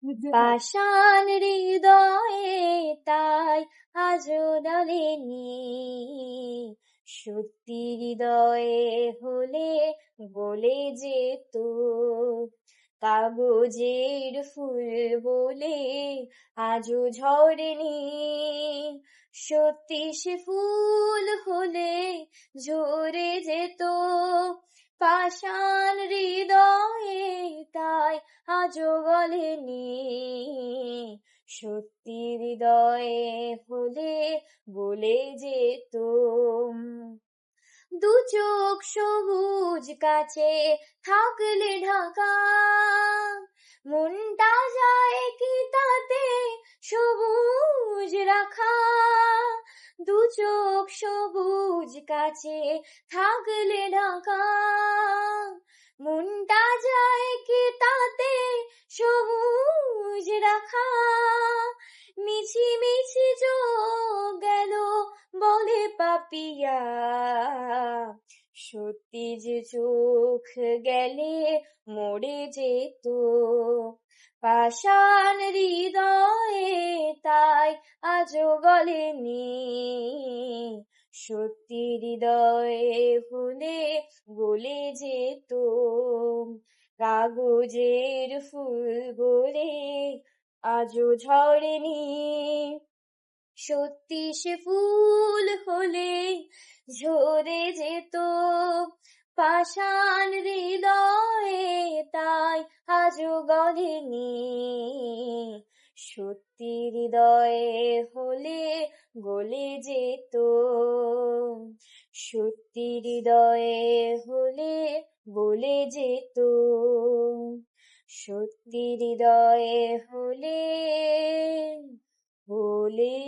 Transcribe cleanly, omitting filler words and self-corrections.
পাষাণ হৃদয়ে তাই আজও ডলেনি, সত্যি হৃদয়ে হলে গলে যেত। কাগজের ফুল বলে আজও ঝরেনি, সত্যি সে ফুল হলে ঝরে যেত। পাষাণ হৃদয়ে তাই আজও গলেনি, সত্যি হৃদয়ে হলে গলে যেত। দু চোখ সবুজ কাছে থাকলে ঢাকা, মনটা যায় কি তাতে সবুজ রাখা। দু চোখ সবুজ কাছে থাকলে ঢাকা, মনটা যায় কি তাতে সবুজ রাখা। মিছি মিছি চোখ গেল বলে পাপিয়া, সত্যি যে চোখ গেলে মরে যেত। পাষাণ হৃদয়ে তাই আজও গলেনি, সত্যি হৃদয়ে হলে গলে যেত। কাগজের ফুল গলে আজও ঝরেনি, সত্যি সে ফুল হলে ঝরে যেত। পাষাণ হৃদয়ে তাই আজও গলেনি, সত্যি হৃদয়ে হলে গলে যেত। সত্যি হৃদয়ে হলে গলে যেত, সত্যি হৃদয়ে হলে গলে